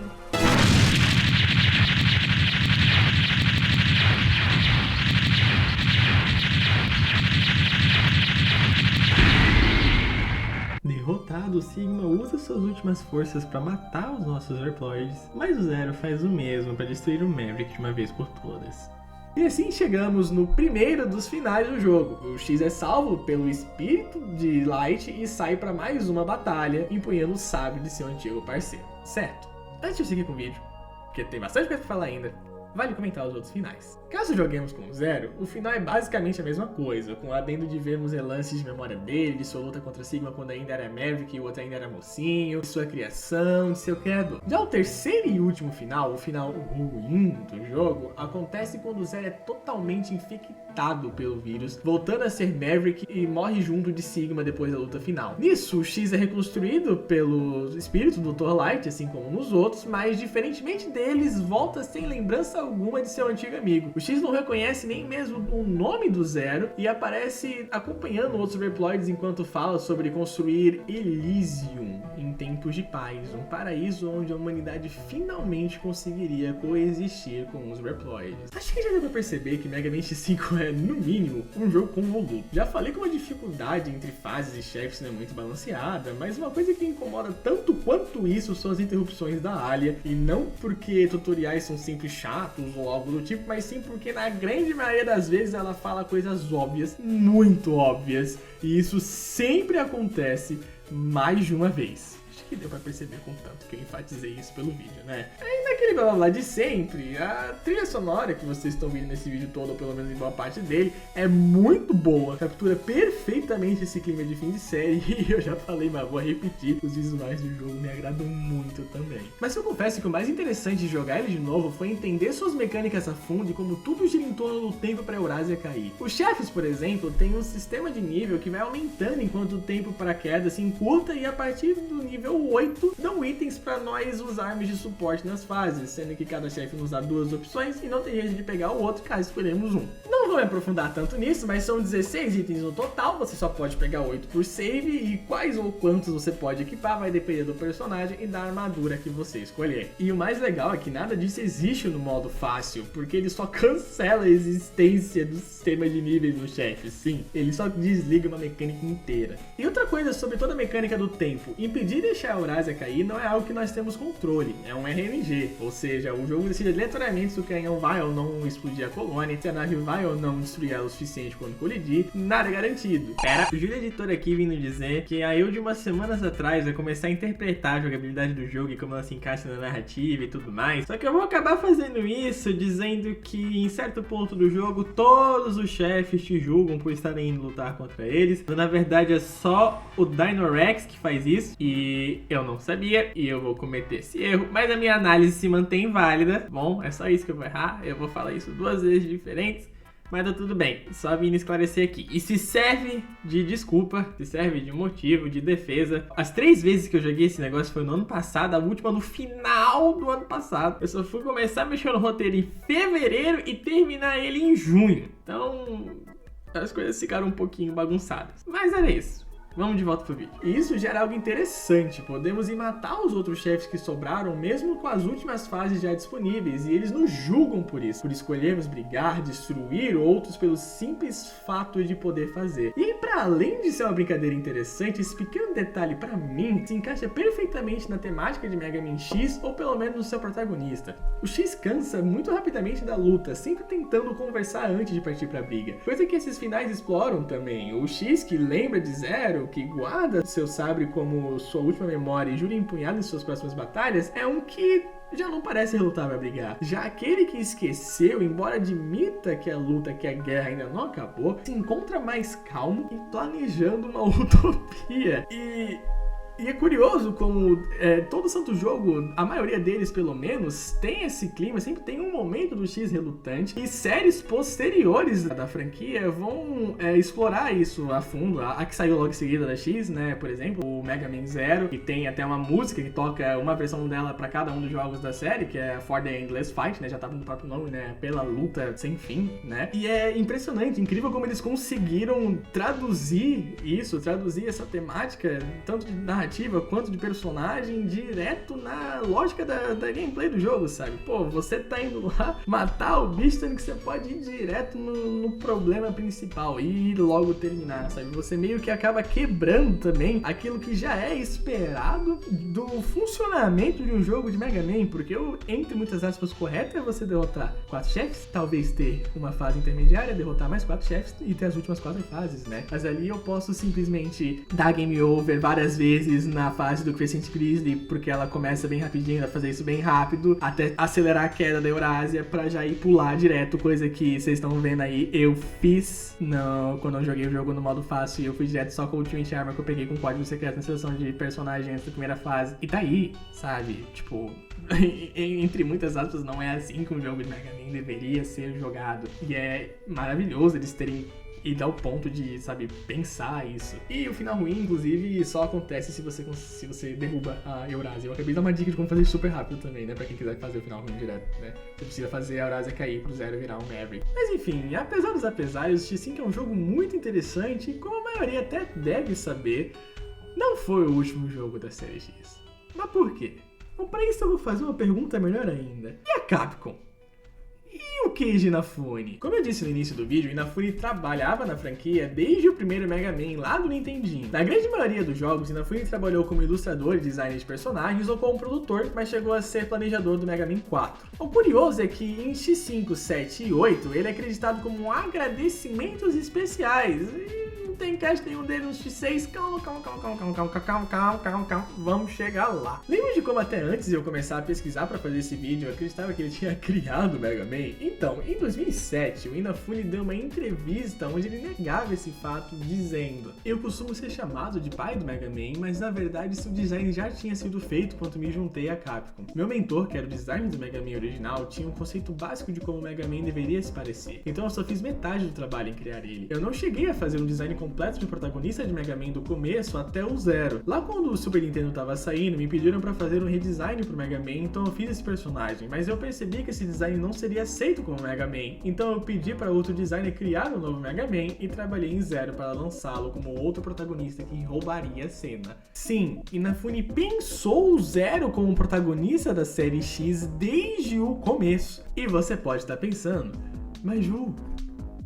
Derrotado, o Sigma usa suas últimas forças para matar os nossos Reploids, mas o Zero faz o mesmo para destruir o Maverick de uma vez por todas. E assim chegamos no primeiro dos finais do jogo. O X é salvo pelo espírito de Light e sai para mais uma batalha, empunhando o sábio de seu antigo parceiro. Certo? Antes de eu seguir com o vídeo, porque tem bastante coisa para falar ainda, vale comentar os outros finais. Caso joguemos com o Zero, o final é basicamente a mesma coisa, com o adendo de vermos relances de memória dele, de sua luta contra Sigma quando ainda era Maverick e o outro ainda era mocinho, de sua criação, de seu criador. Já o terceiro e último final, o final ruim do jogo, acontece quando o Zero é totalmente infectado pelo vírus, voltando a ser Maverick e morre junto de Sigma depois da luta final. Nisso, o X é reconstruído pelo espírito do Dr. Light, assim como nos outros, mas diferentemente deles, volta sem lembrança alguma de seu antigo amigo. O X não reconhece nem mesmo o nome do Zero e aparece acompanhando outros Reploids enquanto fala sobre construir Elysium em tempos de paz, um paraíso onde a humanidade finalmente conseguiria coexistir com os Reploids. Acho que já deu pra perceber que Mega Man X5 é, no mínimo, um jogo convoluto. Já falei que uma dificuldade entre fases e chefes não é muito balanceada, mas uma coisa que incomoda tanto quanto isso são as interrupções da Alia, e não porque tutoriais são sempre chatos ou algo do tipo, mas sim porque na grande maioria das vezes ela fala coisas óbvias, muito óbvias, e isso sempre acontece mais de uma vez. Acho que deu pra perceber com tanto que eu enfatizei isso pelo vídeo, né? Aí naquele blá blá blá de sempre, a trilha sonora que vocês estão vendo nesse vídeo todo, ou pelo menos em boa parte dele, é muito boa, captura perfeitamente esse clima de fim de série, e eu já falei, mas vou repetir, os visuais do jogo me agradam muito também. Mas eu confesso que o mais interessante de jogar ele de novo foi entender suas mecânicas a fundo e como tudo gira em torno do tempo pra Eurásia cair. Os chefes, por exemplo, têm um sistema de nível que vai aumentando enquanto o tempo para queda se encurta, e a partir do nível 8 dão itens para nós usarmos de suporte nas fases, sendo que cada chefe nos dá 2 opções e não tem jeito de pegar o outro caso escolhemos um. Não Não vou me aprofundar tanto nisso, mas são 16 itens no total, você só pode pegar 8 por save, e quais ou quantos você pode equipar vai depender do personagem e da armadura que você escolher. E o mais legal é que nada disso existe no modo fácil, porque ele só cancela a existência do sistema de níveis no chefe. Sim, ele só desliga uma mecânica inteira. E outra coisa sobre toda a mecânica do tempo, impedir de deixar a Eurásia cair não é algo que nós temos controle, é um RNG, ou seja, o jogo decide aleatoriamente se o canhão vai ou não explodir a colônia, se a nave vai ou não destruir ela o suficiente quando colidir, nada é garantido. Pera, o Júlio Editor aqui vindo dizer que a eu de umas semanas atrás vai começar a interpretar a jogabilidade do jogo e como ela se encaixa na narrativa e tudo mais, só que eu vou acabar fazendo isso dizendo que em certo ponto do jogo todos os chefes te julgam por estarem indo lutar contra eles, mas na verdade é só o Dinorex que faz isso e eu não sabia e eu vou cometer esse erro, mas a minha análise se mantém válida. Bom, é só isso que eu vou errar, eu vou falar isso 2 vezes diferentes, mas tá tudo bem, só vim esclarecer aqui. E se serve de desculpa, se serve de motivo, de defesa. As 3 vezes que eu joguei esse negócio foi no ano passado, a última no final do ano passado. Eu só fui começar a mexer no roteiro em fevereiro e terminar ele em junho. Então, as coisas ficaram um pouquinho bagunçadas. Mas era isso. Vamos de volta pro vídeo. E isso gera algo interessante, podemos ir matar os outros chefes que sobraram mesmo com as últimas fases já disponíveis, e eles nos julgam por isso, por escolhermos brigar, destruir outros pelo simples fato de poder fazer. E para além de ser uma brincadeira interessante, esse pequeno detalhe para mim se encaixa perfeitamente na temática de Mega Man X, ou pelo menos no seu protagonista. O X cansa muito rapidamente da luta, sempre tentando conversar antes de partir pra briga, coisa que esses finais exploram também. O X, que lembra de Zero, que guarda seu sabre como sua última memória e jura empunhado em suas próximas batalhas, é um que já não parece relutar pra brigar. Já aquele que esqueceu, embora admita que a luta, que a guerra ainda não acabou, se encontra mais calmo e planejando uma utopia. E é curioso como todo santo jogo, a maioria deles pelo menos, tem esse clima, sempre tem um momento do X relutante, e séries posteriores da franquia vão explorar isso a fundo. A que saiu logo em seguida da X, né, por exemplo, o Mega Man Zero, que tem até uma música que toca uma versão dela pra cada um dos jogos da série, que é For the Endless Fight, né, já tava no próprio nome, né, pela luta sem fim, né, e é impressionante, incrível como eles conseguiram traduzir essa temática, tanto de narrativa quanto de personagem, direto na lógica da gameplay do jogo, sabe? Pô, você tá indo lá matar o bicho, sendo que você pode ir direto no problema principal e logo terminar, sabe? Você meio que acaba quebrando também aquilo que já é esperado do funcionamento de um jogo de Mega Man, porque entre muitas aspas, correto é você derrotar 4 chefes, talvez ter uma fase intermediária, derrotar mais 4 chefes e ter as últimas 4 fases, né? Mas ali eu posso simplesmente dar game over várias vezes na fase do Crescent Grizzly, porque ela começa bem rapidinho, dá pra fazer isso bem rápido, até acelerar a queda da Eurásia pra já ir pular direto, coisa que vocês estão vendo aí, eu fiz quando eu joguei o jogo no modo fácil, e eu fui direto só com o Ultimate Armor que eu peguei com código secreto na seleção de personagem antes da primeira fase, e tá aí, sabe, tipo, entre muitas aspas, não é assim que um jogo de Mega Man deveria ser jogado, e é maravilhoso eles terem e dá o ponto de, sabe, pensar isso. E o final ruim, inclusive, só acontece se você derruba a Eurásia. Eu acabei de dar uma dica de como fazer isso super rápido também, né? Pra quem quiser fazer o final ruim direto, né? Você precisa fazer a Eurásia cair pro Zero virar um Maverick. Mas enfim, apesar dos apesares, o X5 é um jogo muito interessante e, como a maioria até deve saber, não foi o último jogo da série X. Mas por quê? Bom, pra isso eu vou fazer uma pergunta melhor ainda. E a Capcom? E o Keiji Inafune? Como eu disse no início do vídeo, Inafune trabalhava na franquia desde o primeiro Mega Man lá do Nintendinho. Na grande maioria dos jogos, Inafune trabalhou como ilustrador e designer de personagens ou como produtor, mas chegou a ser planejador do Mega Man 4. O curioso é que em X5, 7 e 8, ele é acreditado como agradecimentos especiais. Não tem cast nenhum dele no X6, calma, vamos chegar lá. Lembra de como até antes de eu começar a pesquisar pra fazer esse vídeo, eu acreditava que ele tinha criado o Mega Man? Então, em 2007, o Inafune deu uma entrevista onde ele negava esse fato, dizendo: eu costumo ser chamado de pai do Mega Man, mas na verdade seu design já tinha sido feito quando me juntei à Capcom. Meu mentor, que era o designer do Mega Man original, tinha um conceito básico de como o Mega Man deveria se parecer, então eu só fiz metade do trabalho em criar ele. Eu não cheguei a fazer um design completo de protagonista de Mega Man do começo até o 0. Lá quando o Super Nintendo tava saindo, me pediram pra fazer um redesign pro Mega Man, então eu fiz esse personagem, mas eu percebi que esse design não seria aceito como Mega Man, então eu pedi para outro designer criar um novo Mega Man e trabalhei em Zero para lançá-lo como outro protagonista que roubaria a cena. Sim, Inafune pensou o Zero como protagonista da série X desde o começo. E você pode estar pensando, mas Ju,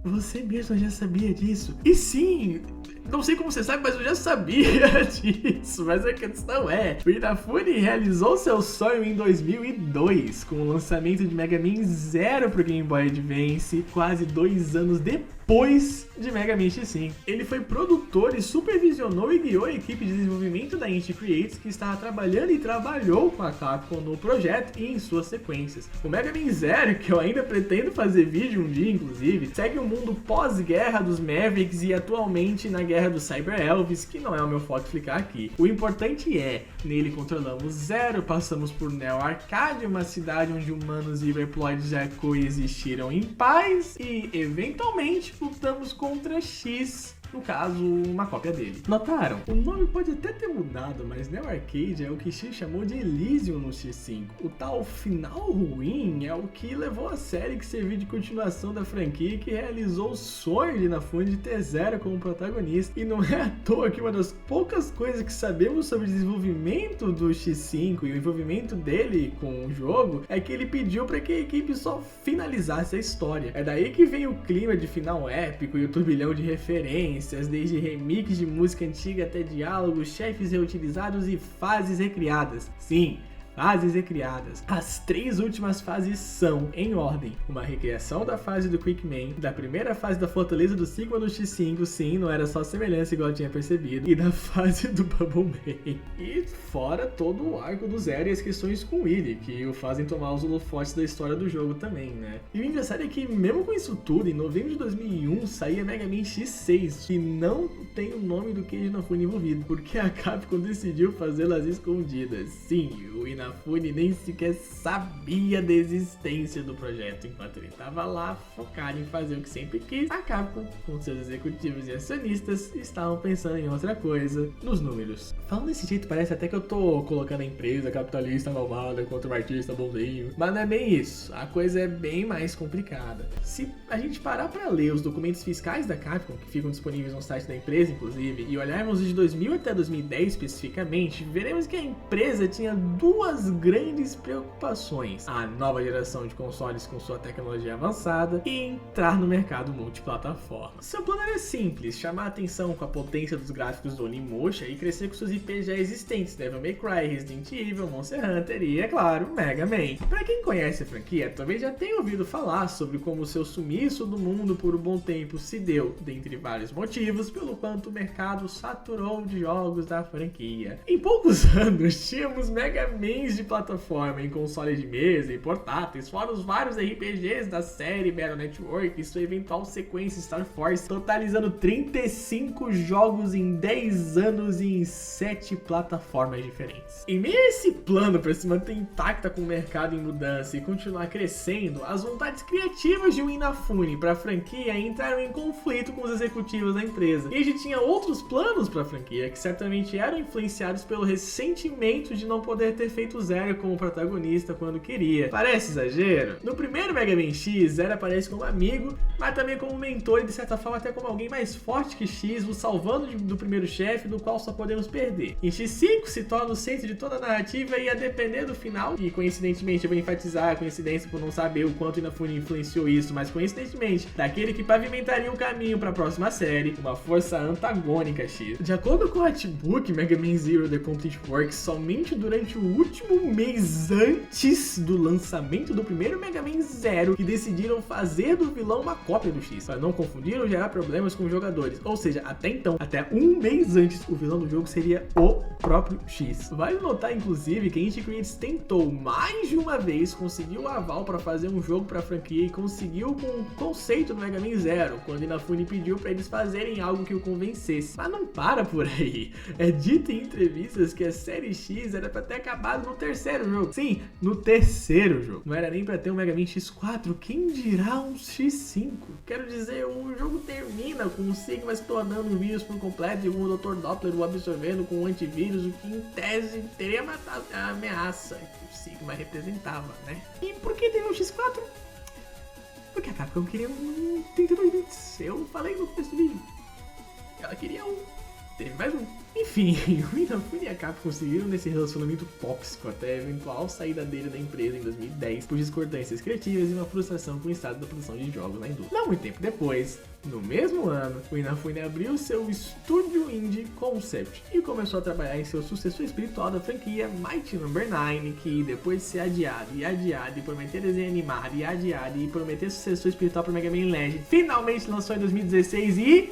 você mesmo já sabia disso? E sim, não sei como você sabe, mas eu já sabia disso. Mas a questão é, o Inafune realizou seu sonho em 2002 com o lançamento de Mega Man Zero pro Game Boy Advance, quase 2 anos depois de Mega Man X5. Ele foi produtor e supervisionou e guiou a equipe de desenvolvimento da Inti Creates, que estava trabalhando e trabalhou com a Capcom no projeto e em suas sequências. O Mega Man Zero, que eu ainda pretendo fazer vídeo um dia inclusive, segue o mundo pós-guerra dos Mavericks e atualmente na guerra dos Cyber Elves, que não é o meu foco explicar aqui. O importante é, nele controlamos Zero, passamos por Neo Arcade, uma cidade onde humanos e Reploids já coexistiram em paz e, eventualmente, lutamos contra X, no caso, uma cópia dele. Notaram? O nome pode até ter mudado, mas Neo Arcade é o que X chamou de Elysium no X5. O tal final ruim é o que levou a série que serviu de continuação da franquia e que realizou o sonho de Inafune de ter Zero como protagonista. E não é à toa que uma das poucas coisas que sabemos sobre o desenvolvimento do X5 e o envolvimento dele com o jogo é que ele pediu para que a equipe só finalizasse a história. É daí que vem o clima de final épico e o turbilhão de referências, desde remix de música antiga até diálogos, chefes reutilizados e fases recriadas. Sim, fases recriadas. As 3 últimas fases são, em ordem, uma recriação da fase do Quickman, da primeira fase da Fortaleza do Sigma no X5, sim, não era só semelhança igual eu tinha percebido, e da fase do Bubble Man. E fora todo o arco do Zero e as questões com Willy, que o fazem tomar os holofotes da história do jogo também, né? E o engraçado é que, mesmo com isso tudo, em novembro de 2001 saía Mega Man X6, que não tem o nome do Keiji Inafune envolvido, porque a Capcom decidiu fazê-las escondidas. Sim, o Inafune nem sequer sabia da existência do projeto, enquanto ele estava lá focado em fazer o que sempre quis. A Capcom, com seus executivos e acionistas, estavam pensando em outra coisa, nos números. Falando desse jeito, parece até que eu tô colocando a empresa capitalista malvada contra o artista bonzinho, mas não é bem isso, a coisa é bem mais complicada. Se a gente parar para ler os documentos fiscais da Capcom, que ficam disponíveis no site da empresa inclusive, e olharmos de 2000 até 2010 especificamente, veremos que a empresa tinha duas grandes preocupações: a nova geração de consoles com sua tecnologia avançada e entrar no mercado multiplataforma. Seu plano era simples: chamar a atenção com a potência dos gráficos do Onimusha e crescer com seus IPs já existentes, Devil May Cry, Resident Evil, Monster Hunter e, é claro, Mega Man. Para quem conhece a franquia, talvez já tenha ouvido falar sobre como seu sumiço do mundo por um bom tempo se deu, dentre vários motivos, pelo quanto o mercado saturou de jogos da franquia. Em poucos anos, tínhamos Mega Mans de plataforma em consoles de mesa e portáteis, fora os vários RPGs da série Battle Network e sua eventual sequência Star Force, totalizando 35 jogos em 10 anos e em 7 plataformas diferentes. Em meio a esse plano para se manter intacta com o mercado em mudança e continuar crescendo, as vontades criativas de Inafune para a franquia entraram em conflito com os executivos da empresa. E a gente tinha outros planos para a franquia que certamente eram influenciados pelo ressentimento de não poder ter feito Zero como protagonista quando queria. Parece exagero? No primeiro Mega Man X, Zero aparece como amigo, mas também como mentor e de certa forma até como alguém mais forte que X, o salvando do primeiro chefe, do qual só podemos perder. Em X5 se torna o centro de toda a narrativa e a depender do final, e coincidentemente eu vou enfatizar a coincidência por não saber o quanto Inafune influenciou isso, mas coincidentemente, daquele que pavimentaria o caminho para a próxima série, uma força antagônica a X. De acordo com o artbook Mega Man Zero The Complete Works, somente durante o último mês antes do lançamento do primeiro Mega Man Zero que decidiram fazer do vilão uma cópia do X, para não confundir ou gerar problemas com os jogadores. Ou seja, até então, até um mês antes, o vilão do jogo seria o próprio X. Vale notar, inclusive, que a Inti Creates tentou mais de uma vez conseguir o aval para fazer um jogo para a franquia e conseguiu com o conceito do Mega Man Zero, quando Inafune pediu para eles fazerem algo que o convencesse. Mas não para por aí. É dito em entrevistas que a série X era para ter acabado no terceiro jogo. Sim, no terceiro jogo. Não era nem pra ter um Mega Man X4, quem dirá um X5? Quero dizer, o jogo termina com o Sigma se tornando um vírus por completo e com o Dr. Doppler o absorvendo com um antivírus, o que em tese teria matado a ameaça que o Sigma representava, né? E por que teve um X4? Porque a Capcom queria um 32 bits. Eu falei no começo do vídeo. Ela queria um. Teve mais um. Enfim, o Inafune e a Capcom conseguiram nesse relacionamento tóxico até a eventual saída dele da empresa em 2010 por discordâncias criativas e uma frustração com o estado da produção de jogos na indústria. Não muito tempo depois, no mesmo ano, o Inafune abriu seu estúdio indie Concept e começou a trabalhar em seu sucessor espiritual da franquia Mighty No. 9, que depois de ser adiado e prometer desenho animado e adiado e prometer sucessor espiritual para Mega Man Legend, finalmente lançou em 2016 e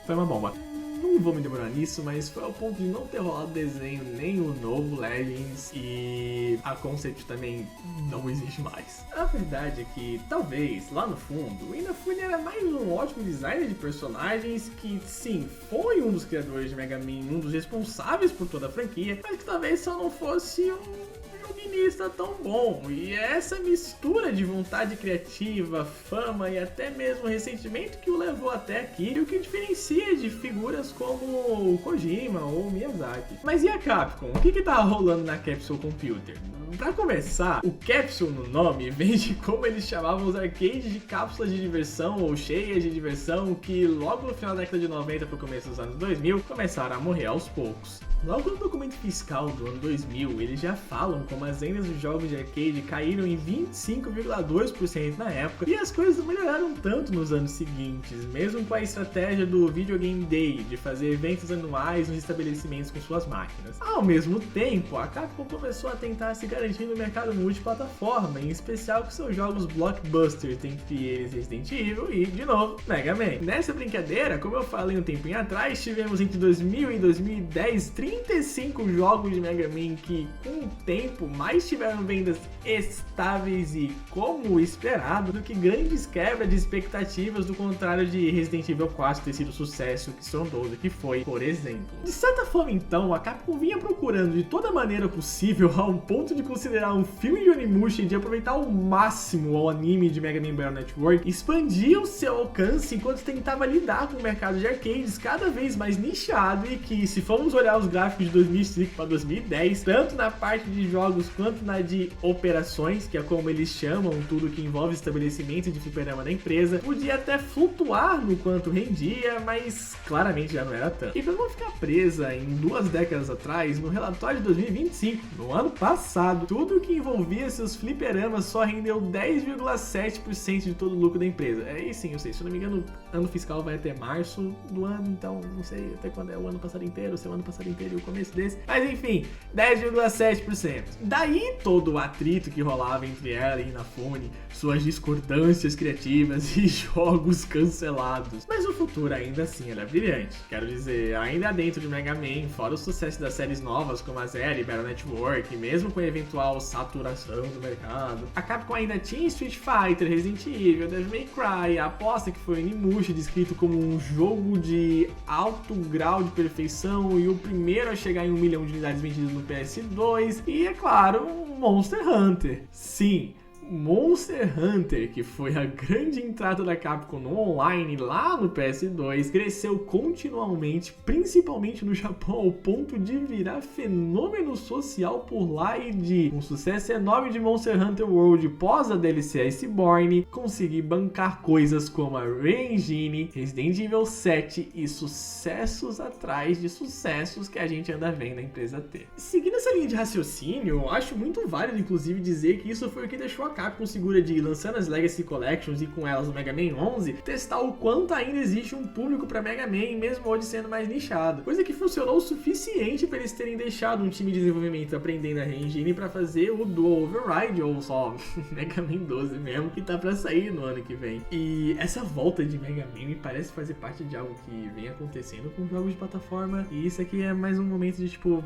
foi uma bomba. Não vou me demorar nisso, mas foi ao ponto de não ter rolado desenho nem o novo Legends e a Concept também não existe mais. A verdade é que, talvez, lá no fundo, o Inafune era mais um ótimo designer de personagens que, sim, foi um dos criadores de Mega Man, um dos responsáveis por toda a franquia, mas que talvez só não fosse um joguinista tão bom. E é essa mistura de vontade criativa, fama e até mesmo ressentimento que o levou até aqui e o que diferencia de figuras como Kojima ou Miyazaki. Mas e a Capcom? O que tá rolando na Capsule Computer? Pra começar, o Capsule no nome vem de como eles chamavam os arcades de cápsulas de diversão ou cheias de diversão que logo no final da década de 90 pro começo dos anos 2000 começaram a morrer aos poucos. Logo no documento fiscal do ano 2000, eles já falam como as vendas dos jogos de arcade caíram em 25,2% na época e as coisas não melhoraram tanto nos anos seguintes, mesmo com a estratégia do Video Game Day de fazer eventos anuais nos estabelecimentos com suas máquinas. Ao mesmo tempo, a Capcom começou a tentar se garantir no mercado multiplataforma, em especial com seus jogos blockbusters, entre eles Resident Evil e, de novo, Mega Man. Nessa brincadeira, como eu falei um tempinho atrás, tivemos entre 2000 e 2010 35 jogos de Mega Man que, com o tempo, mais tiveram vendas estáveis e, como esperado, do que grandes quebras de expectativas, do contrário de Resident Evil 4 ter sido o sucesso que estrondoso que foi, por exemplo. De certa forma, então, a Capcom vinha procurando de toda maneira possível, a um ponto de considerar um filme de Onimusha e de aproveitar ao máximo o anime de Mega Man Battle Network, expandir o seu alcance enquanto tentava lidar com o mercado de arcades cada vez mais nichado e que, se formos olhar os gráficos de 2005 para 2010, tanto na parte de jogos quanto na de operações, que é como eles chamam tudo que envolve estabelecimento de fliperama da empresa, podia até flutuar no quanto rendia, mas claramente já não era tanto. E para não ficar presa em 2 décadas atrás, no relatório de 2025, no ano passado, tudo que envolvia seus fliperamas só rendeu 10,7% de todo o lucro da empresa. E sim, eu sei, se eu não me engano, ano fiscal vai até março do ano, então não sei até quando é o ano passado inteiro, se é o ano passado inteiro e o começo desse, mas enfim, 10,7%. Daí todo o atrito que rolava entre ela e Inafune, suas discordâncias criativas e jogos cancelados. Mas o futuro ainda assim era brilhante. Quero dizer, ainda dentro de Mega Man, fora o sucesso das séries novas como a Zero e Battle Network, mesmo com a eventual saturação do mercado, a Capcom ainda tinha Street Fighter, Resident Evil, Devil May Cry, a aposta que foi Onimusha descrito como um jogo de alto grau de perfeição e o primeiro a chegar em 1 milhão de unidades vendidas no PS2 e, é claro, Monster Hunter. Sim, Monster Hunter, que foi a grande entrada da Capcom no online lá no PS2, cresceu continuamente, principalmente no Japão, ao ponto de virar fenômeno social por lá e de um sucesso enorme de Monster Hunter World pós a DLC Iceborne, conseguir bancar coisas como a Re-Engine, Resident Evil 7 e sucessos atrás de sucessos que a gente anda vendo a empresa ter. Seguindo essa linha de raciocínio, acho muito válido inclusive dizer que isso foi o que deixou a Capcom segura de, lançando as Legacy Collections e com elas o Mega Man 11, testar o quanto ainda existe um público para Mega Man, mesmo hoje sendo mais nichado. Coisa que funcionou o suficiente para eles terem deixado um time de desenvolvimento aprendendo a Re-Engine para fazer o Dual Override, ou só Mega Man 12 mesmo, que tá para sair no ano que vem. E essa volta de Mega Man me parece fazer parte de algo que vem acontecendo com jogos de plataforma, e isso aqui é mais um momento de, tipo,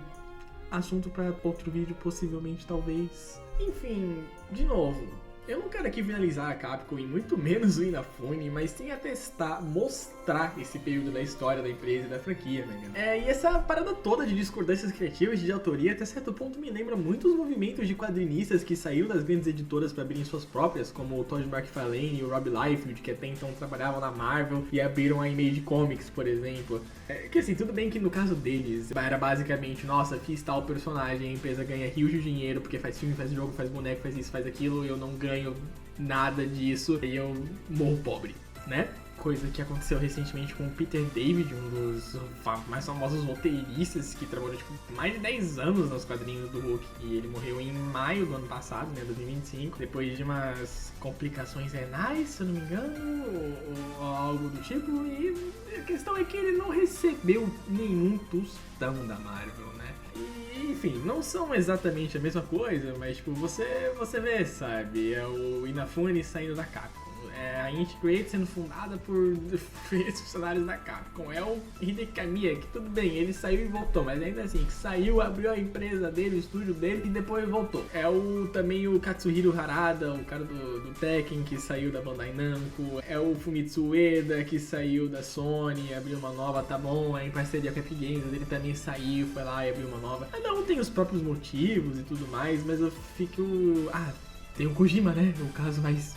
assunto para outro vídeo, possivelmente, talvez. Enfim, de novo, Eu não quero aqui finalizar a Capcom e muito menos o Inafune, mas sim atestar, mostrar esse período da história da empresa e da franquia, né? E essa parada toda de discordâncias criativas de autoria até certo ponto me lembra muito os movimentos de quadrinistas que saíram das grandes editoras para abrirem suas próprias, como o Todd McFarlane e o Rob Liefeld, que até então trabalhavam na Marvel e abriram a Image Comics, por exemplo. Que assim, tudo bem que no caso deles era basicamente, nossa, fiz tal personagem, a empresa ganha rios de dinheiro porque faz filme, faz jogo, faz boneco, faz isso, faz aquilo, eu não ganho nada disso e eu morro pobre, né? Coisa que aconteceu recentemente com o Peter David, um dos mais famosos roteiristas que trabalhou mais de 10 anos nos quadrinhos do Hulk. E ele morreu em maio do ano passado, né, 2025, depois de umas complicações renais, se eu não me engano, ou algo do tipo. E a questão é que ele não recebeu nenhum tostão da Marvel, né? E, enfim, não são exatamente a mesma coisa, mas tipo, você vê, sabe, é o Inafune saindo da Capcom. A Inti Creates sendo fundada por funcionários da Capcom. É o Hideki Kamiya, que tudo bem, ele saiu e voltou, mas ainda assim, que saiu, abriu a empresa dele, o estúdio dele e depois voltou. É também o Katsuhiro Harada, o cara do Tekken, que saiu da Bandai Namco. É o Fumitsu Ueda, que saiu da Sony, abriu uma nova, tá bom, é em parceria com a Epic Games, ele também saiu, foi lá e abriu uma nova. Cada um tem os próprios motivos e tudo mais, mas eu fico... tem o Kojima, né? O caso mais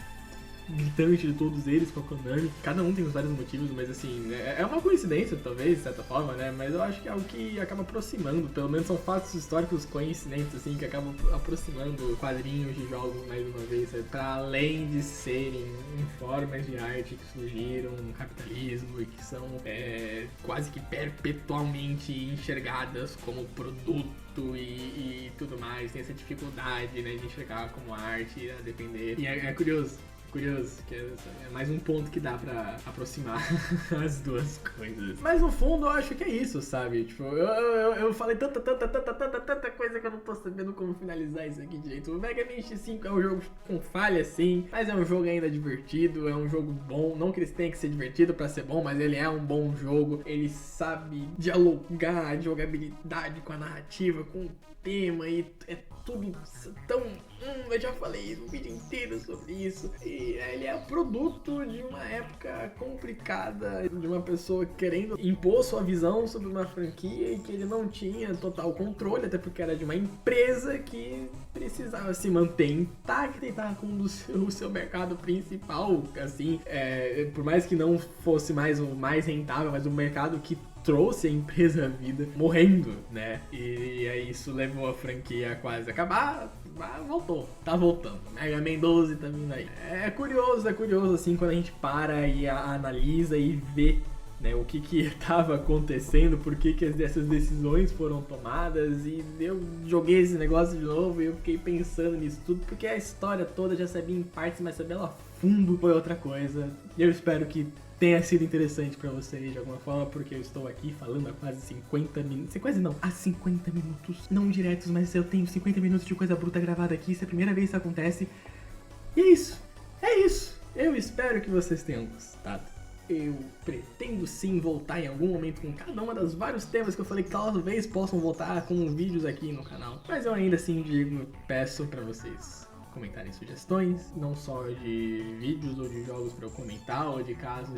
gritante de todos eles com a Konami. Cada um tem os vários motivos, mas assim, é uma coincidência, talvez, de certa forma, né? Mas eu acho que é algo que acaba aproximando, pelo menos são fatos históricos coincidentes, assim, que acabam aproximando quadrinhos de jogos mais uma vez, sabe? Pra além de serem formas de arte que surgiram no capitalismo e que são quase que perpetualmente enxergadas como produto e tudo mais, tem essa dificuldade, né, de enxergar como arte, a depender. E é curioso, que é mais um ponto que dá pra aproximar as duas coisas. Mas no fundo eu acho que é isso, sabe? Tipo, eu falei tanta coisa que eu não tô sabendo como finalizar isso aqui direito. O Mega Man X5 é um jogo com falha, sim, mas é um jogo ainda divertido, é um jogo bom. Não que ele tenha que ser divertido pra ser bom, mas ele é um bom jogo. Ele sabe dialogar a jogabilidade com a narrativa, com o tema, e é tudo tão... eu já falei o vídeo inteiro sobre isso. E ele é produto de uma época complicada, de uma pessoa querendo impor sua visão sobre uma franquia e que ele não tinha total controle, até porque era de uma empresa que precisava se manter intacta e estar com o seu mercado principal, assim, por mais que não fosse o mais rentável, mas o mercado que trouxe a empresa à vida, morrendo, né? E aí isso levou a franquia a quase acabar, mas voltou, tá voltando. Mega Man 12 tá vindo aí. É curioso assim, quando a gente para e analisa e vê, né, o que tava acontecendo, por que essas decisões foram tomadas, e eu joguei esse negócio de novo e eu fiquei pensando nisso tudo, porque a história toda já sabia em partes, mas saber ela a fundo foi outra coisa. E eu espero que tenha sido interessante pra vocês de alguma forma, porque eu estou aqui falando há quase 50 minutos. Quase não, há 50 minutos. Não diretos, mas eu tenho 50 minutos de coisa bruta gravada aqui. Isso é a primeira vez que isso acontece. E é isso. É isso. Eu espero que vocês tenham gostado. Eu pretendo sim voltar em algum momento com cada uma das vários temas que eu falei que talvez possam voltar com vídeos aqui no canal. Mas eu ainda assim peço pra vocês comentarem sugestões, não só de vídeos ou de jogos pra eu comentar, ou de casos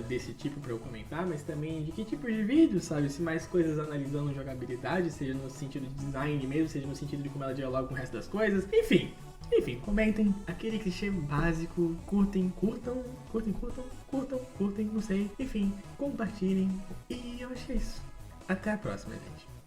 desse tipo pra eu comentar, mas também de que tipo de vídeos, sabe? Se mais coisas analisando jogabilidade, seja no sentido de design mesmo, seja no sentido de como ela dialoga com o resto das coisas. Enfim, comentem aquele clichê básico, curtem, não sei. Enfim, compartilhem e eu acho que é isso. Até a próxima, gente.